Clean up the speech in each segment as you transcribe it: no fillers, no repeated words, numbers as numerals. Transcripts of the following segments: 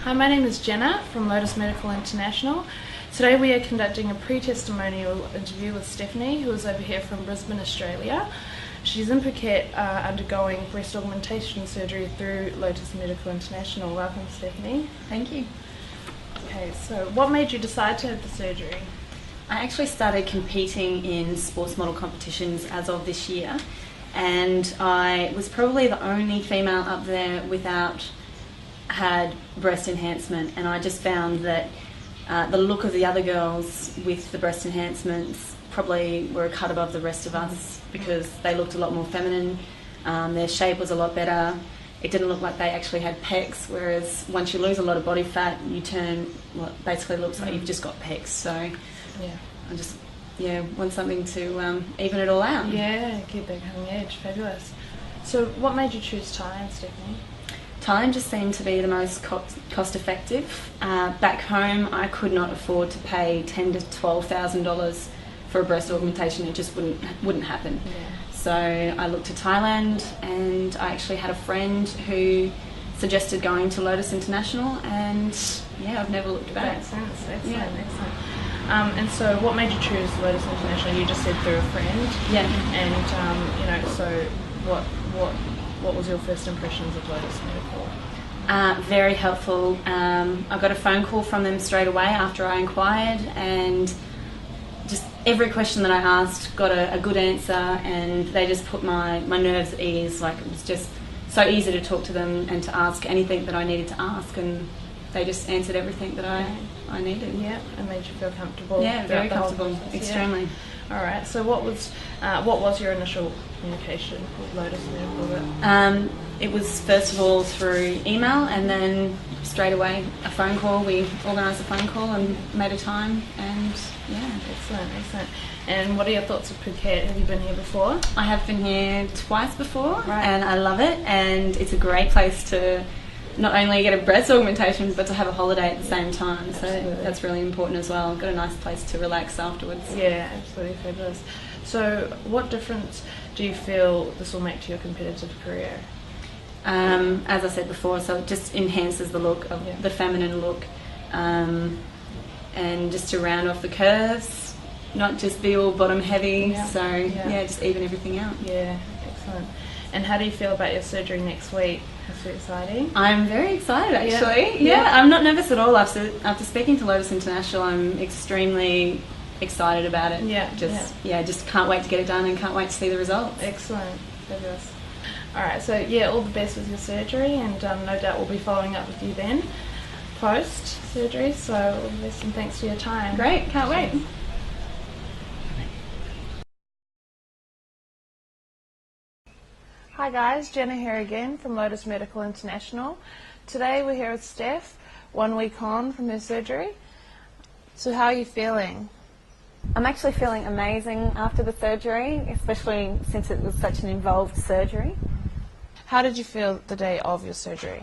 Hi, my name is Jenna from Lotus Medical International. Today we are conducting a pre-testimonial interview with Stephanie, who is over here from Brisbane, Australia. She's in Phuket undergoing breast augmentation surgery through Lotus Medical International. Welcome, Stephanie. Thank you. Okay, so what made you decide to have the surgery? I actually started competing in sports model competitions as of this year, and I was probably the only female up there without had breast enhancement, and I just found that the look of the other girls with the breast enhancements probably were a cut above the rest of us because they looked a lot more feminine, their shape was a lot better, it didn't look like they actually had pecs, whereas once you lose a lot of body fat you turn what basically looks like you've just got pecs. So Yeah. I just want something to even it all out. Yeah, keep that cutting edge. Fabulous. So what made you choose Thailand, Stephanie? Thailand just seemed to be the most cost effective. Back home I could not afford to pay $10,000 to $12,000 for a breast augmentation. It just wouldn't happen. Yeah. So I looked to Thailand, and I actually had a friend who suggested going to Lotus International, and yeah, I've never looked back. Makes sense. Excellent, Yeah. excellent. And so what made you choose Lotus International? You just said through a friend. Yeah. And so what was your first impressions of Lotus Medical? Very helpful. I got a phone call from them straight away after I inquired, and just every question that I asked got a good answer, and they just put my nerves at ease. Like, it was just so easy to talk to them and to ask anything that I needed to ask, and they just answered everything that I needed. Yeah, it made you feel comfortable. Yeah, very comfortable, extremely. Yeah. All right. So what was your initial communication with Lotus Medical? It was first of all through email, and then straight away a phone call. We organised a phone call and made a time, and yeah. Excellent, excellent. And what are your thoughts of Phuket? Have you been here before? I have been here twice before, Right. and I love it, and it's a great place to not only get a breast augmentation but to have a holiday at the same time. So Absolutely. that's really important as well. Got a nice place to relax afterwards. Yeah, absolutely fabulous. So what difference do you feel this will make to your competitive career? As I said before, so it just enhances the look of the feminine look, and just to round off the curves, not just be all bottom heavy. Yeah. So yeah, just even everything out. Yeah, excellent. And how do you feel about your surgery next week? That's so exciting. I'm very excited, actually. Yeah. Yeah, I'm not nervous at all. After speaking to Lotus International, I'm extremely excited about it. Yeah, Just can't wait to get it done and can't wait to see the results. Excellent, fabulous. All right, so yeah, all the best with your surgery, and no doubt we'll be following up with you then, post-surgery. So all the best, and thanks for your time. Great, can't wait. Hi guys, Jenna here again from Lotus Medical International. Today we're here with Steph, 1 week on from her surgery. So how are you feeling? I'm actually feeling amazing after the surgery, especially since it was such an involved surgery. How did you feel the day of your surgery?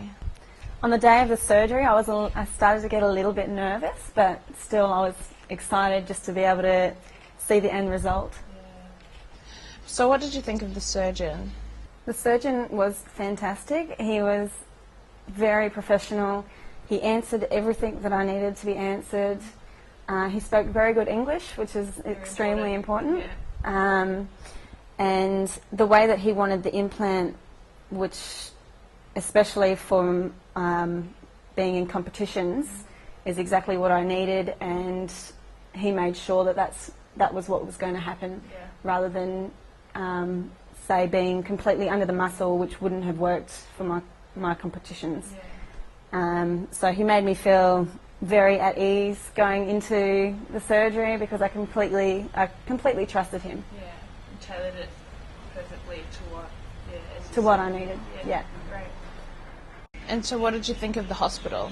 On the day of the surgery, I started to get a little bit nervous, but still I was excited just to be able to see the end result. So what did you think of the surgeon? The surgeon was fantastic. He was very professional. He answered everything that I needed to be answered. He spoke very good English, which is extremely important. Yeah. And the way that he wanted the implant, which especially for being in competitions, is exactly what I needed, and he made sure that was what was going to happen, rather than say being completely under the muscle, which wouldn't have worked for my competitions. So he made me feel very at ease going into the surgery because I completely trusted him. Yeah, and tailored it perfectly to what I needed. Yeah. Great. And so what did you think of the hospital?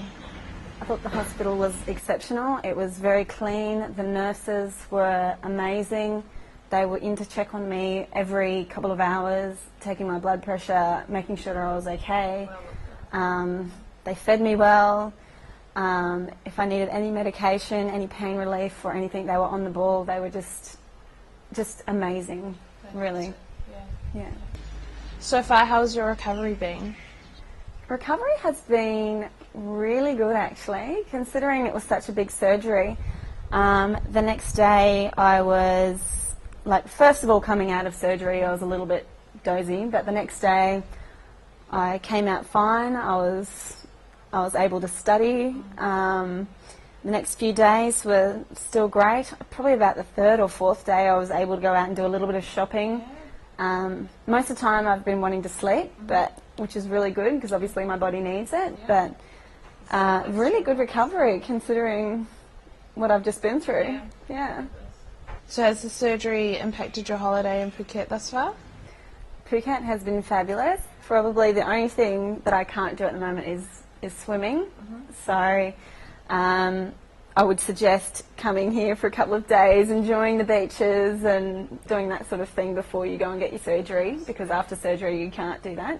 I thought the hospital was exceptional. It was very clean. The nurses were amazing. They were in to check on me every couple of hours, taking my blood pressure, making sure I was okay. They fed me well. If I needed any medication, any pain relief or anything, they were on the ball. They were just amazing, really. Yeah. Yeah. So far, how's your recovery been? Recovery has been really good actually, considering it was such a big surgery. The next day I was, first of all coming out of surgery I was a little bit dozy, but the next day I came out fine. I was able to study. The next few days were still great. Probably about the third or fourth day I was able to go out and do a little bit of shopping. Most of the time I've been wanting to sleep, which is really good because obviously my body needs it, but really good recovery considering what I've just been through. Yeah. So has the surgery impacted your holiday in Phuket thus far? Phuket has been fabulous. Probably the only thing that I can't do at the moment is swimming. So I would suggest coming here for a couple of days, enjoying the beaches and doing that sort of thing before you go and get your surgery, because after surgery you can't do that.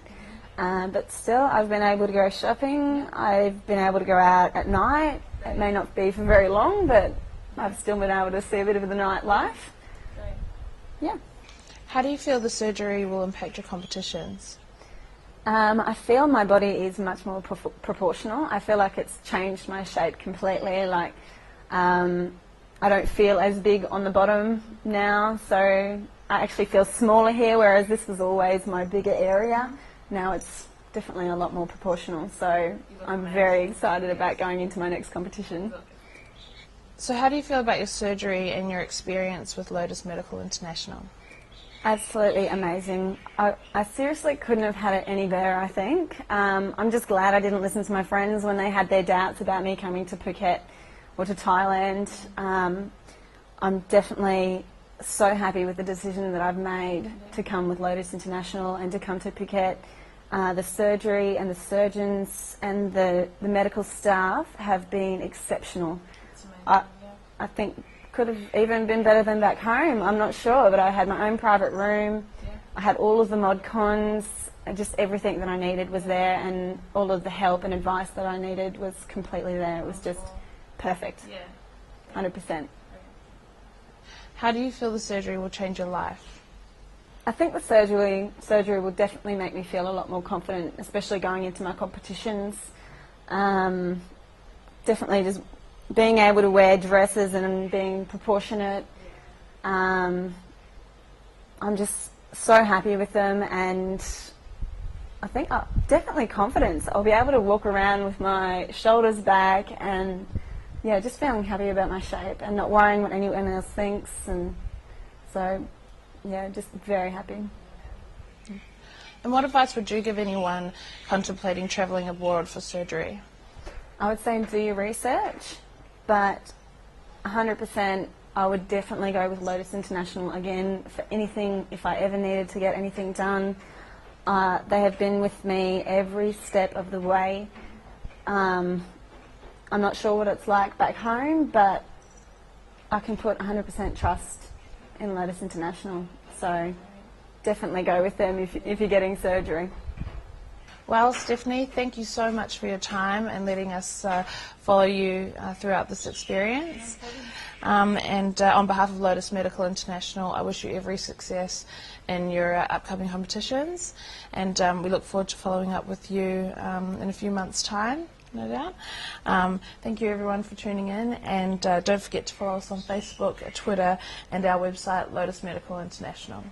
But still, I've been able to go shopping. I've been able to go out at night. It may not be for very long, but I've still been able to see a bit of the nightlife. Yeah. How do you feel the surgery will impact your competitions? I feel my body is much more proportional. I feel like it's changed my shape completely. I don't feel as big on the bottom now, so I actually feel smaller here, whereas this was always my bigger area. Now it's definitely a lot more proportional, so I'm very excited about going into my next competition. So how do you feel about your surgery and your experience with Lotus Medical International? Absolutely amazing. I seriously couldn't have had it any better, I think. I'm just glad I didn't listen to my friends when they had their doubts about me coming to Phuket or to Thailand. I'm definitely so happy with the decision that I've made to come with Lotus International and to come to Phuket. The surgery and the surgeons and the medical staff have been exceptional. I think could have even been better than back home, I'm not sure, but I had my own private room, I had all of the mod cons, just everything that I needed was there, and all of the help and advice that I needed was completely there. It was just perfect, 100%. How do you feel the surgery will change your life? I think the surgery will definitely make me feel a lot more confident, especially going into my competitions. Definitely just being able to wear dresses and being proportionate. I'm just so happy with them, and I think definitely confidence. I'll be able to walk around with my shoulders back and just feeling happy about my shape and not worrying what anyone else thinks, and so just very happy. And what advice would you give anyone contemplating travelling abroad for surgery? I would say do your research, but 100% I would definitely go with Lotus International again for anything, if I ever needed to get anything done. They have been with me every step of the way. I'm not sure what it's like back home, but I can put 100% trust in Lotus International, so definitely go with them if you're getting surgery. Well, Stephanie, thank you so much for your time and letting us follow you throughout this experience. And on behalf of Lotus Medical International, I wish you every success in your upcoming competitions, and we look forward to following up with you in a few months' time, no doubt. Thank you everyone for tuning in, and don't forget to follow us on Facebook, Twitter, and our website, Lotus Medical International.